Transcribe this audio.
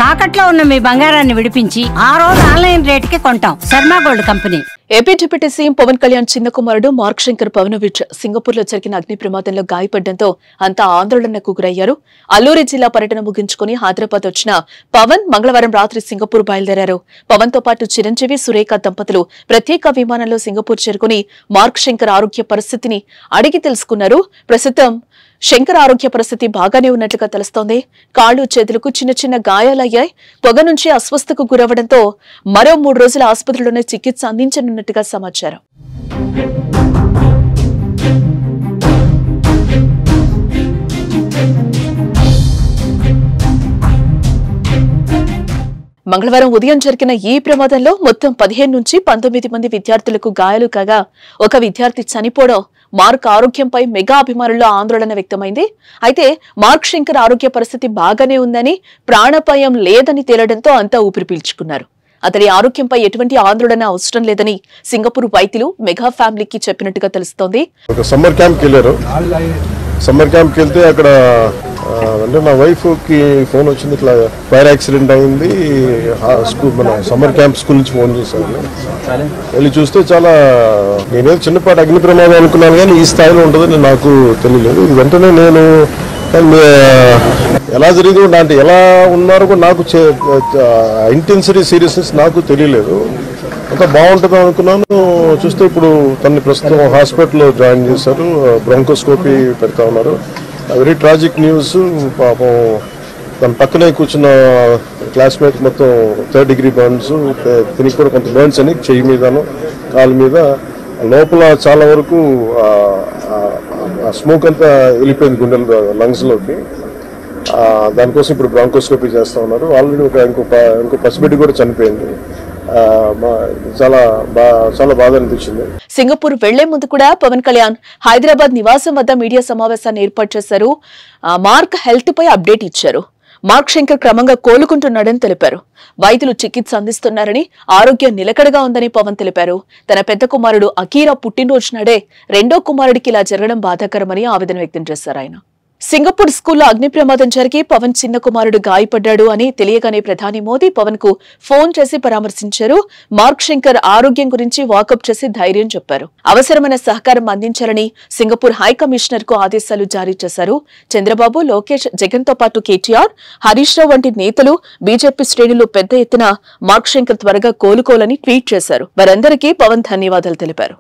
తాకట్లో ఉన్న మీ బంగారాన్ని విడిపించి ఆ రోజు ఆన్లైన్ రేటుకి కొంటాం. Sharma gold company. AP deputy CM Pawan Kalyan చిన్న కుమారుడు మార్క్ శంకర్ పవనోవిచ్ సింగపూర్ లో జరిగిన అగ్ని ప్రమాదంలో గాయపడడంతో అంతా ఆందోళనకు గురయ్యారు. అల్లూరి జిల్లా పర్యటన ముగించుకుని హైదరాబాద్ వచ్చిన పవన్ మంగళవారం రాత్రి సింగపూర్ బయలుదేరారు. పవన్ తో పాటు చిరంజీవి, సురేఖ దంపతులు ప్రత్యేక విమానంలో సింగపూర్ చేరుకుని మార్క్ శంకర్ ఆరోగ్య పరిస్థితిని అడిగి తెలుసుకున్నారు. ప్రస్తుతం శంకర్ ఆరోగ్య పరిస్థితి బాగానే ఉన్నట్లుగా తెలుస్తోంది. కాళ్లు, చేతులకు చిన్న చిన్న గాయాలయ్యాయి. పొగ నుంచి అస్వస్థకు గురవడంతో మరో 3 రోజుల ఆసుపత్రిలోనే చికిత్స అందించనున్నట్టుగా సమాచారం. మంగళవారం ఉదయం జరిగిన ఈ ప్రమాదంలో మొత్తం 15 నుంచి 19 మంది విద్యార్థులకు గాయాలు కాగా ఒక విద్యార్థి చనిపోవడం మార్క్ ఆరోగ్యంపై మెగా అభిమానుల్లో ఆందోళన వ్యక్తమైంది. అయితే మార్క్ శంకర్ ఆరోగ్య పరిస్థితి బాగానే ఉందని, ప్రాణాపాయం లేదని తేలడంతో అంతా ఊపిరి పీల్చుకున్నారు. అతడి ఆరోగ్యంపై ఎటువంటి ఆందోళన అవసరం లేదని సింగపూర్ వైద్యులు మెగా ఫ్యామిలీకి చెప్పినట్టుగా తెలుస్తోంది. సమ్మర్ క్యాంప్కి వెళ్ళారు. సమ్మర్ క్యాంప్కి వెళ్తే అక్కడ అంటే నా వైఫ్ కి ఫోన్ వచ్చింది, ఇట్లా ఫైర్ యాక్సిడెంట్ అయింది, స్కూల్ మన సమ్మర్ క్యాంప్ స్కూల్ నుంచి ఫోన్ చేశాను. వెళ్ళి చూస్తే చాలా, నేనేదో చిన్నపాటి అగ్ని ప్రమాదం అనుకున్నాను కానీ ఈ స్థాయిలో ఉంటుందని నాకు తెలియలేదు. వెంటనే నేను ఎలా జరిగింది అంటే ఎలా ఉన్నారో కూడా నాకు ఇంటెన్సిటీ సీరియస్నెస్ నాకు తెలియలేదు. అంతా బాగుంటుంది అనుకున్నాను. చూస్తే ఇప్పుడు తనని ప్రస్తుతం హాస్పిటల్లో జాయిన్ చేశారు. బ్రాంకోస్కోపీ పెడతా ఉన్నారు. Very tragic news. పాపం తన పక్కనే కూర్చున్న క్లాస్మేట్ మొత్తం 3rd degree బర్న్స్, తినికి కూడా కొంత బర్న్స్ అని చెయ్యి మీదను కాలు మీద, లోపల చాలా వరకు స్మోక్ అంతా వెళ్ళిపోయింది గుండెల లంగ్స్లోకి. దానికోసం ఇప్పుడు బ్రాంకోస్కోపీ చేస్తూ ఉన్నారు. ఆల్రెడీ ఇంకో పసిబిడ్డ కూడా చనిపోయింది. చాలా బాధ అనిపించింది. సింగపూర్ వెళ్లే ముందు కూడా పవన్ కళ్యాణ్ హైదరాబాద్ నివాసం వద్ద మీడియా సమావేశాన్ని ఏర్పాటు చేశారు. మార్క్ హెల్త్ పై అప్డేట్ ఇచ్చారు. మార్క్ శంకర్ క్రమంగా కోలుకుంటున్నాడని తెలిపారు. వైద్యులు చికిత్స అందిస్తున్నారని, ఆరోగ్యం నిలకడగా ఉందని పవన్ తెలిపారు. తన పెద్ద కుమారుడు అకీరా పుట్టినరోజు నాడే రెండో కుమారుడికి ఇలా జరగడం బాధాకరమని ఆవేదన వ్యక్తం చేశారు ఆయన. సింగపూర్ స్కూల్లో అగ్ని ప్రమాదం జరిగి పవన్ చిన్న కుమారుడు గాయపడ్డాడు అని తెలియగానే ప్రధాని మోదీ పవన్ కు ఫోన్ చేసి పరామర్శించారు. మార్క్ శంకర్ ఆరోగ్యం గురించి వాకప్ చేసి ధైర్యం చెప్పారు. అవసరమైన సహకారం అందించాలని సింగపూర్ హై కమిషనర్ కు ఆదేశాలు జారీ చేశారు. చంద్రబాబు, లోకేష్, జగన్ తో పాటు కేటీఆర్, హరీష్ రావు వంటి నేతలు, బీజేపీ శ్రేణులు పెద్ద ఎత్తున మార్క్ శంకర్ త్వరగా కోలుకోవాలని ట్వీట్ చేశారు. వారందరికీ పవన్ ధన్యవాదాలు తెలిపారు.